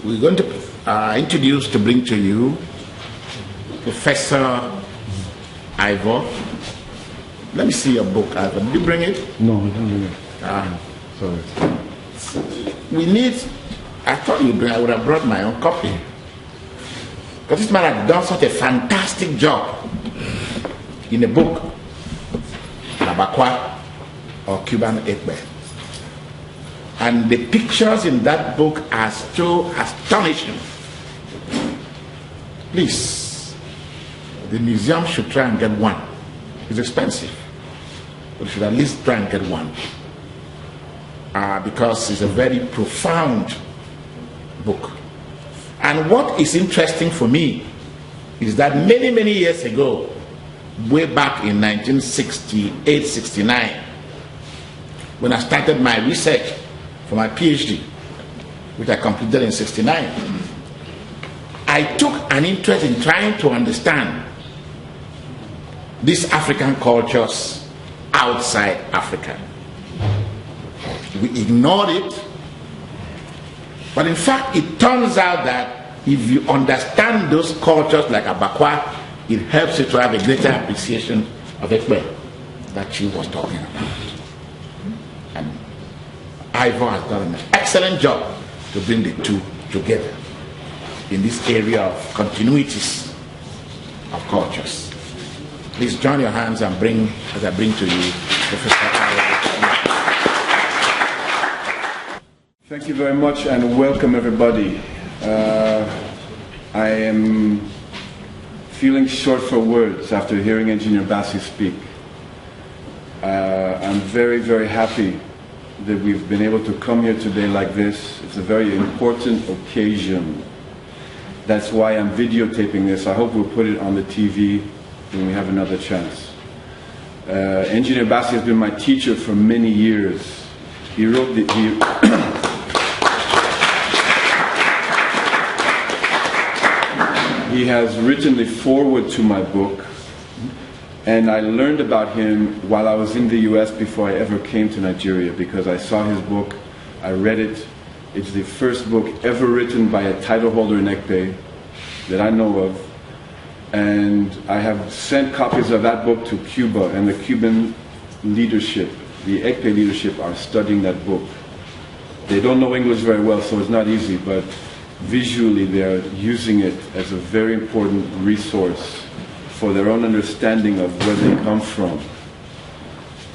we're going to bring to you Professor Ivor. Let me see your book, Ivor. Did you bring it? No, I don't bring it. Sorry. We need, I thought I would have brought my own copy. Because this man had done such a fantastic job in a book, Abakua or Cuban kpe. And the pictures in that book are so astonishing. Please, the museum should try and get one. It's expensive, but you should at least try and get one. Because it's a very profound book. And what is interesting for me is that many, many years ago, way back in 1968-69, when I started my research for my PhD, which I completed in 69, I took an interest in trying to understand these African cultures outside Africa. We ignored it, but in fact it turns out that if you understand those cultures like Abakua, it helps you to have a greater appreciation of kpe that she was talking about. And Ivor has done an excellent job to bring the two together in this area of continuities of cultures. Please join your hands and bring, as I bring to you, Professor Ivor. Thank you very much and welcome everybody. I am feeling short for words after hearing Engineer Bassi speak. I'm very, very happy that we've been able to come here today like this. It's a very important occasion. That's why I'm videotaping this. I hope we'll put it on the TV when we have another chance. Engineer Bassi has been my teacher for many years. He wrote He has written the foreword to my book, and I learned about him while I was in the US before I ever came to Nigeria, because I saw his book, I read it. It's the first book ever written by a title holder in kpe that I know of, and I have sent copies of that book to Cuba, and the Cuban leadership, the kpe leadership, are studying that book. They don't know English very well, so it's not easy, but visually they are using it as a very important resource for their own understanding of where they come from.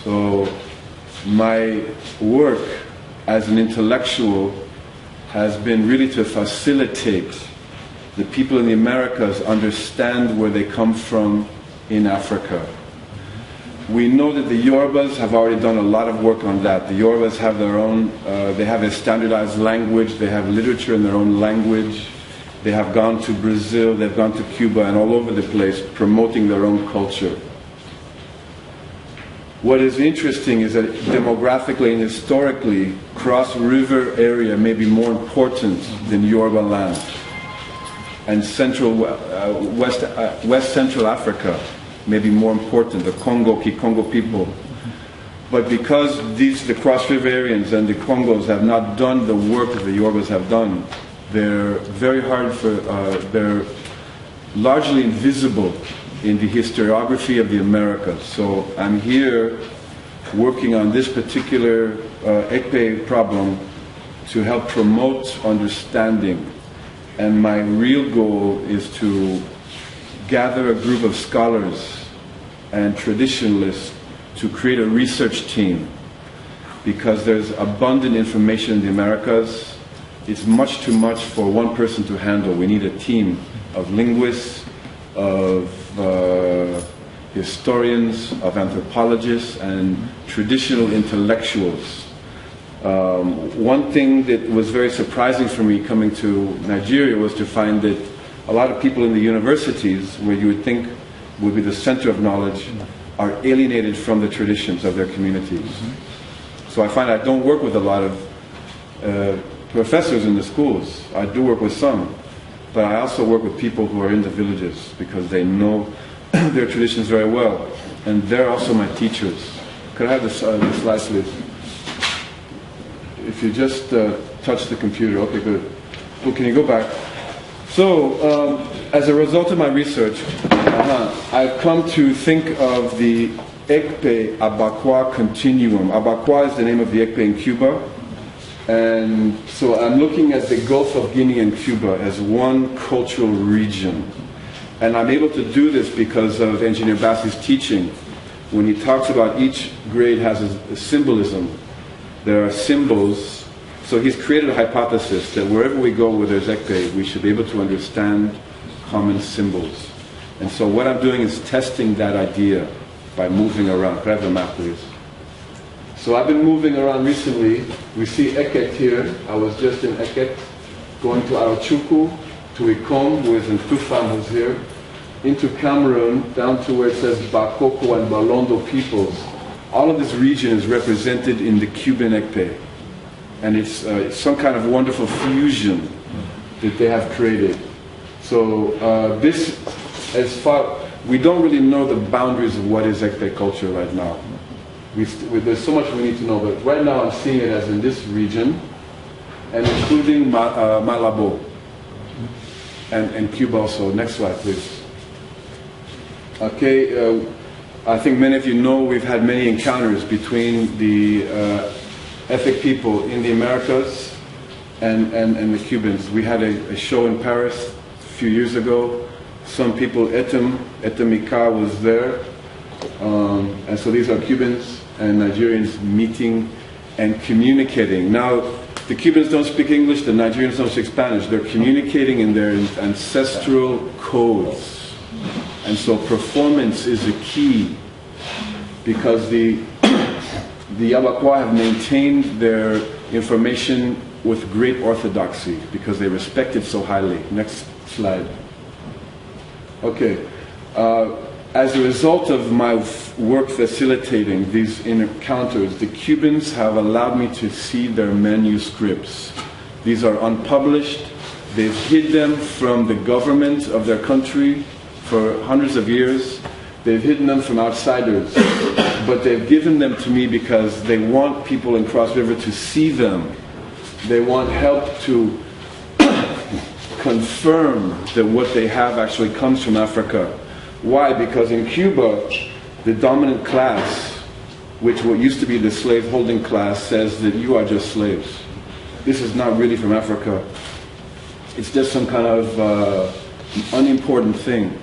So my work as an intellectual has been really to facilitate the people in the Americas understand where they come from in Africa. We know that the Yorubas have already done a lot of work on that. The Yorubas have their own, they have a standardized language, they have literature in their own language. They have gone to Brazil, they've gone to Cuba and all over the place promoting their own culture. What is interesting is that demographically and historically, Cross River area may be more important than Yoruba land. And West Central Africa may be more important, the Congo people. But because the Cross Riverians and the Congos have not done the work that the Yorubas have done, they're very hard for, they're largely invisible in the historiography of the Americas. So I'm here working on this particular kpe problem to help promote understanding. And my real goal is to gather a group of scholars and traditionalists to create a research team, because there's abundant information in the Americas. It's much too much for one person to handle. We need a team of linguists, of historians, of anthropologists, and traditional intellectuals. One thing that was very surprising for me coming to Nigeria was to find that a lot of people in the universities, where you would think would be the center of knowledge, are alienated from the traditions of their communities. So I find I don't work with a lot of professors in the schools. I do work with some, but I also work with people who are in the villages because they know their traditions very well, and they're also my teachers. Could I have the slides, please? If you just touch the computer, okay, good. Well, can you go back? So, as a result of my research, I've come to think of the kpe Abakua Continuum. Abakua is the name of the kpe in Cuba. And so I'm looking at the Gulf of Guinea and Cuba as one cultural region. And I'm able to do this because of Engineer Bassi's teaching. When he talks about each grade has a symbolism, there are symbols. So he's created a hypothesis that wherever we go where there's kpe, we should be able to understand common symbols. And so what I'm doing is testing that idea by moving around. Could I have the map, please? So I've been moving around recently. We see Eket here. I was just in Eket, going to Arochukwu, to Ikom, who is in Tufam, who's here, into Cameroon, down to where it says Bakoko and Balondo peoples. All of this region is represented in the Cuban kpe. And it's some kind of wonderful fusion that they have created. So this, as far, we don't really know the boundaries of what is kpe culture right now. There's so much we need to know, but right now I'm seeing it as in this region, and including Malabo and Cuba also. Next slide, please. Okay, I think many of you know we've had many encounters between the ethnic people in the Americas and the Cubans. We had a show in Paris a few years ago. Some people, Etem Ika was there, and so these are Cubans and Nigerians meeting and communicating. Now, the Cubans don't speak English, the Nigerians don't speak Spanish. They're communicating in their ancestral codes. And so performance is a key, because the Abakua have maintained their information with great orthodoxy because they respect it so highly. Next slide. Okay. As a result of my work facilitating these encounters, the Cubans have allowed me to see their manuscripts. These are unpublished. They've hid them from the government of their country for hundreds of years. They've hidden them from outsiders. But they've given them to me because they want people in Cross River to see them. They want help to confirm that what they have actually comes from Africa. Why? Because in Cuba, the dominant class, which what used to be the slave-holding class, says that you are just slaves. This is not really from Africa. It's just some kind of unimportant thing.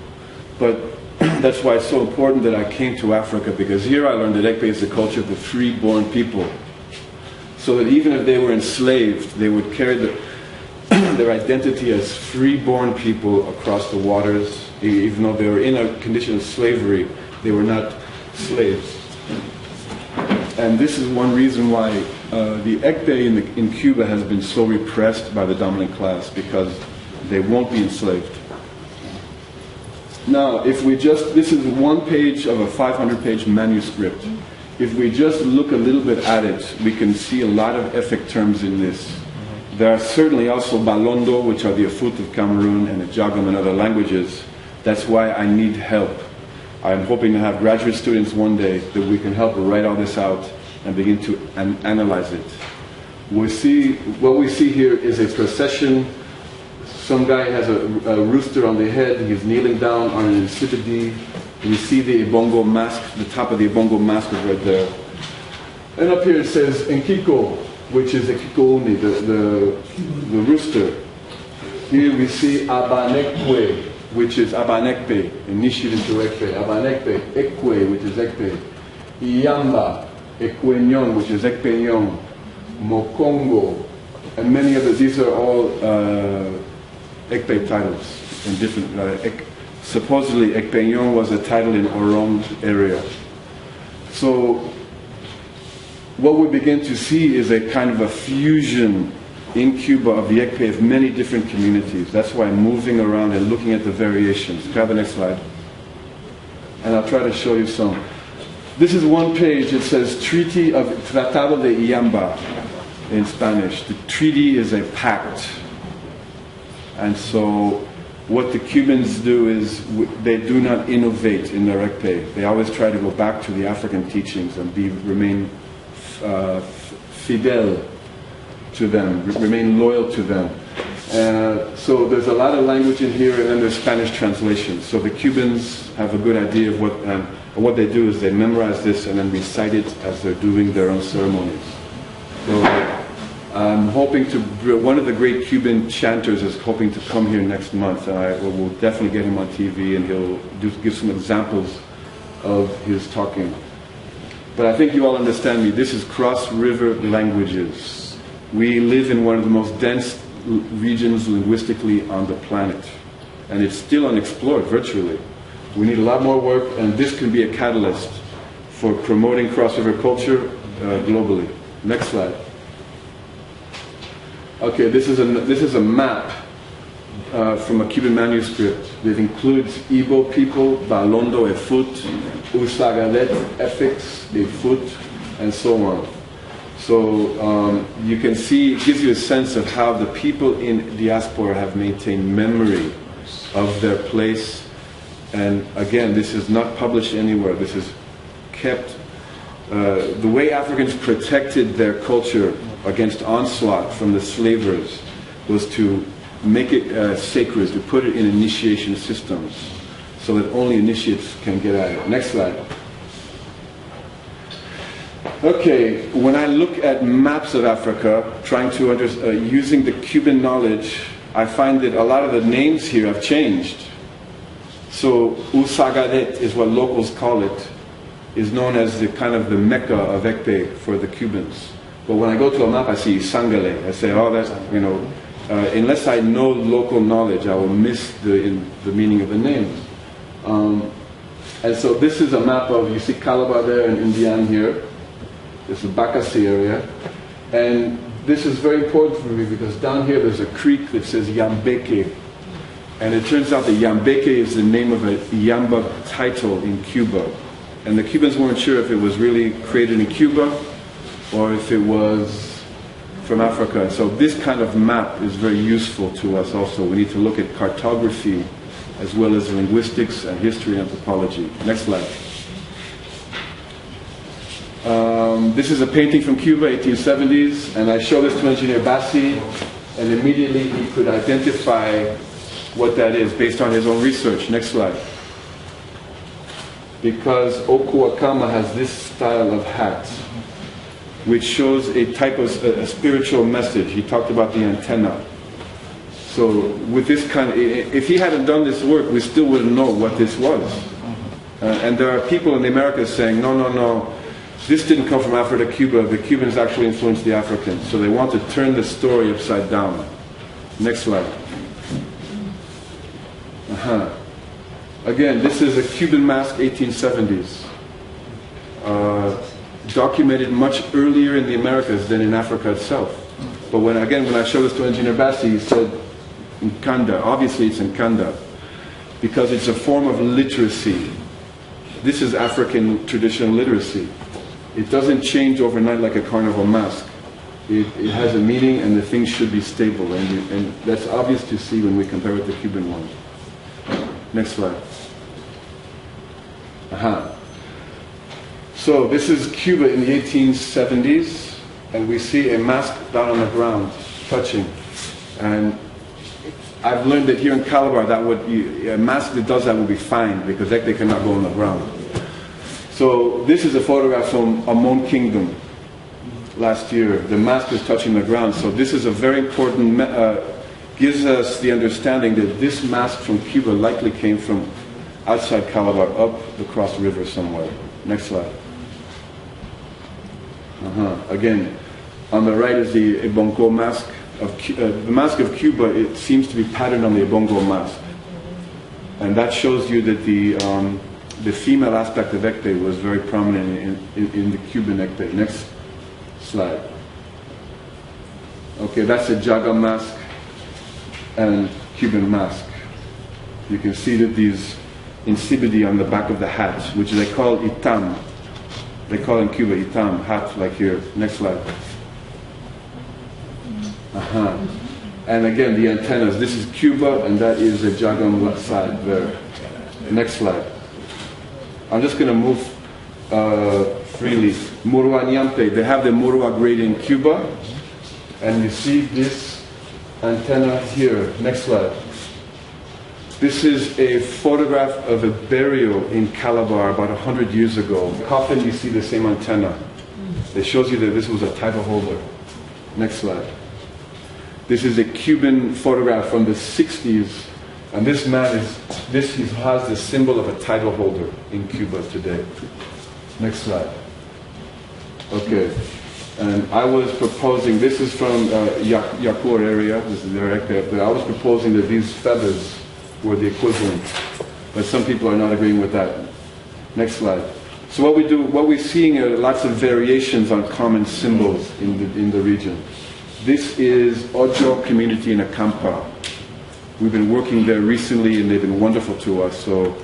But that's why it's so important that I came to Africa, because here I learned that kpe is the culture of the free-born people. So that even if they were enslaved, they would carry their identity as free-born people across the waters. Even though they were in a condition of slavery, they were not slaves. And this is one reason why the kpe in Cuba has been so repressed by the dominant class, because they won't be enslaved. Now, if we just, this is one page of a 500-page manuscript. If we just look a little bit at it, we can see a lot of ethnic terms in this. There are certainly also Balondo, which are the Afut of Cameroon, and Ijagam and other languages. That's why I need help. I'm hoping to have graduate students one day that we can help write all this out and begin to analyze it. What we see here is a procession. Some guy has a rooster on the head. He's kneeling down on an insipidi. We see the Ebongo mask. The top of the Ebongo mask is right there. And up here it says Nkiko, which is a Kikouni, the rooster. Here we see Abanekwe, which is Abanekpe, initiated into Ekpe. Abanekpe, Ekwe, which is Ekpe. Iyamba, Ekwenyon, which is Ekpenyon. Mokongo, and many others. These are all Ekpe titles in different. Supposedly, Ekpenyon was a title in Orong area. So, what we begin to see is a kind of a fusion in Cuba of the Ekpe of many different communities. That's why I'm moving around and looking at the variations. Grab the next slide. And I'll try to show you some. This is one page. It says Treaty of Tratado de Iyamba in Spanish. The treaty is a pact. And so what the Cubans do is they do not innovate in their Ekpe. They always try to go back to the African teachings and remain fidel to them, remain loyal to them. So there's a lot of language in here, and then there's Spanish translation. So the Cubans have a good idea of what they do is they memorize this and then recite it as they're doing their own ceremonies. So I'm hoping to, one of the great Cuban chanters is hoping to come here next month, and I will definitely get him on TV, and he'll give some examples of his talking. But I think you all understand me. This is cross-river languages. We live in one of the most dense regions linguistically on the planet, and it's still unexplored virtually. We need a lot more work, and this can be a catalyst for promoting cross-river culture globally. Next slide. Okay, this is a map from a Cuban manuscript that includes Igbo people, Balondo, Efut, Usagadet, Efix, Efut, and so on. So you can see, it gives you a sense of how the people in diaspora have maintained memory of their place. And again, this is not published anywhere. This is kept. The way Africans protected their culture against onslaught from the slavers was to make it sacred, to put it in initiation systems so that only initiates can get at it. Next slide. Okay, when I look at maps of Africa, trying to using the Cuban knowledge, I find that a lot of the names here have changed. So Usagadet is what locals call it, is known as the kind of the Mecca of Ekpe for the Cubans. But when I go to a map, I see Sangale. I say, oh, that's, you know, unless I know local knowledge, I will miss the meaning of the names. And so this is a map of, you see Calabar there and Indian here. This is the Bakassi area. And this is very important for me because down here there's a creek that says Yambeke. And it turns out that Yambeke is the name of a Yamba title in Cuba. And the Cubans weren't sure if it was really created in Cuba or if it was from Africa. So this kind of map is very useful to us also. We need to look at cartography as well as linguistics and history and anthropology. Next slide. This is a painting from Cuba, 1870s, and I show this to Engineer Bassi, and immediately he could identify what that is based on his own research. Next slide. Because Okuakama has this style of hat, which shows a type of a spiritual message. He talked about the antenna. So with this kind of, if he hadn't done this work, we still wouldn't know what this was. And there are people in the Americas saying, no, no, no, this didn't come from Africa, Cuba. The Cubans actually influenced the Africans. So they want to turn the story upside down. Next slide. Again, this is a Cuban mask, 1870s. Documented much earlier in the Americas than in Africa itself. But when I showed this to Engineer Bassi, he said, Nkanda. Obviously it's Nkanda, because it's a form of literacy. This is African traditional literacy. It doesn't change overnight like a carnival mask. It has a meaning, and the things should be stable, and that's obvious to see when we compare it to the Cuban one. Next slide. So this is Cuba in the 1870s, and we see a mask down on the ground, touching. And I've learned that here in Calabar, a mask that does that will be fined because they cannot go on the ground. So this is a photograph from Amon Kingdom last year. The mask is touching the ground. So this is a very important, gives us the understanding that this mask from Cuba likely came from outside Calabar, up the Cross River somewhere. Next slide. Again, on the right is the Ebongo mask. The mask of Cuba, it seems to be patterned on the Ebongo mask. And that shows you that the female aspect of Ekpe was very prominent in the Cuban Ekpe. Next slide. Okay, that's a Jaga mask and Cuban mask. You can see that these insibidi on the back of the hat, which they call itam. They call in Cuba itam, hat like here. Next slide. And again, the antennas. This is Cuba, and that is the Jagam side there. Next slide. I'm just going to move freely. Murua Nyampe. They have the Murua grade in Cuba, and you see this antenna here. Next slide. This is a photograph of a burial in Calabar about 100 years ago. In the coffin, you see the same antenna. It shows you that this was a title holder. Next slide. This is a Cuban photograph from the 60s, and this man has the symbol of a title holder in Cuba today. Next slide. Okay, and I was proposing, this is from Yakur area, this is direct there, but I was proposing that these feathers were the equivalent, but some people are not agreeing with that. Next slide. So what we're seeing are lots of variations on common symbols in the region. This is Ojo community in Acampa. We've been working there recently and they've been wonderful to us. So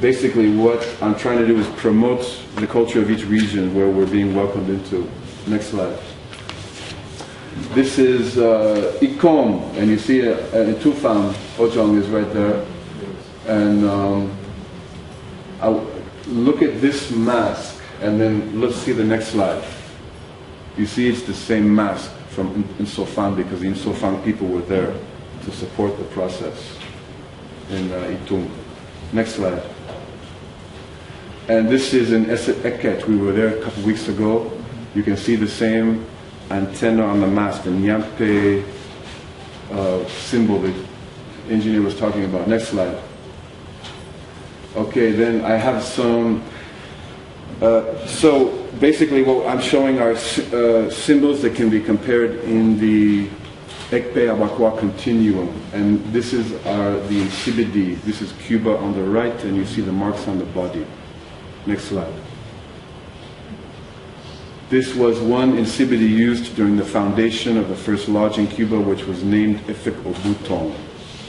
basically what I'm trying to do is promote the culture of each region where we're being welcomed into. Next slide. This is Ikom, and you see Tufan Ojong is right there. And look at this mask, and then let's see the next slide. You see it's the same mask from Insofan, because the Insofan people were there to support the process in Itum. Next slide. And this is in Eket. We were there a couple weeks ago. You can see the same antenna on the mast, the Nyampe symbol that the engineer was talking about. Next slide. Okay, then I have some, so basically what I'm showing are symbols that can be compared in the kpe Abakua Continuum. And this is the Nsibidi. This is Cuba on the right, and you see the marks on the body. Next slide. This was one Nsibidi used during the foundation of the first lodge in Cuba, which was named Efik Obutong,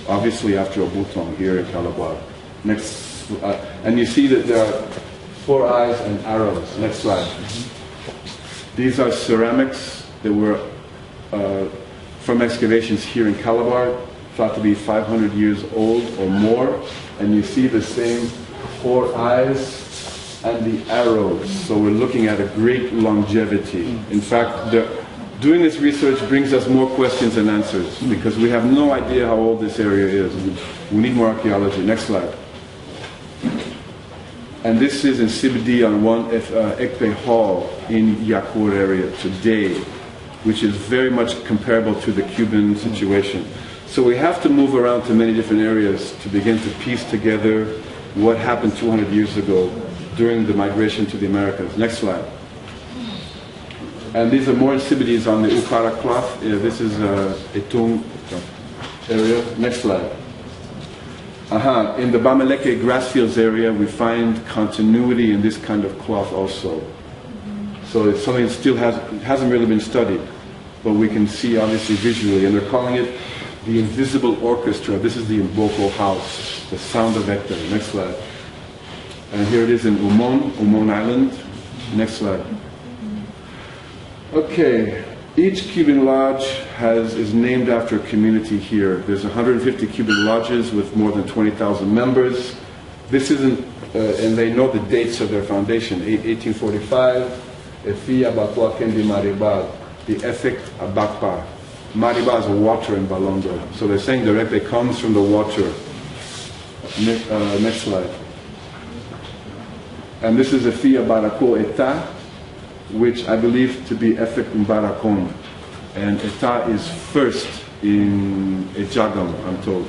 obviously after Obutong here in Calabar. Next, and you see that there are 4 eyes and arrows. Next slide. These are ceramics that were from excavations here in Calabar, thought to be 500 years old or more, and you see the same 4 eyes and the arrows. So we're looking at a great longevity. In fact, doing this research brings us more questions than answers, because we have no idea how old this area is. We need more archaeology. Next slide. And this is in Nsibidi on one Ekpe Hall in Yakur area today, which is very much comparable to the Cuban situation. So we have to move around to many different areas to begin to piece together what happened 200 years ago during the migration to the Americas. Next slide. And these are more Nsibidis on the Ukara cloth. This is Etung area. Next slide. In the Bameleke grassfields area, we find continuity in this kind of cloth also. So it's something that still hasn't really been studied, but we can see obviously visually, and they're calling it the invisible orchestra. This is the Mboko house, the sound of Hector. Next slide. And here it is in Umon Island. Next slide. Okay, each Cuban lodge is named after a community here. There's 150 Cuban lodges with more than 20,000 members. This isn't, and they know the dates of their foundation. 1845, kpe Abakua Continuum, the Efik Abakua. Mariba is water in Balondo. So they're saying the Repe comes from the water. Next slide. And this is kpe Barako Eta, which I believe to be Efik Mbarakon. And Eta is first in Ejagam, I'm told.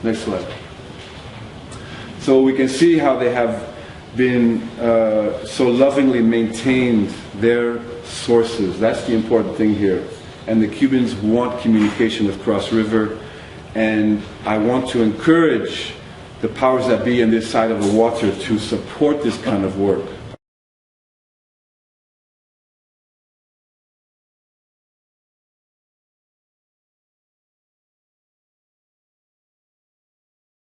Next slide. So we can see how they have been so lovingly maintained their sources. That's the important thing here. And the Cubans want communication with Cross River, and I want to encourage the powers that be on this side of the water to support this kind of work.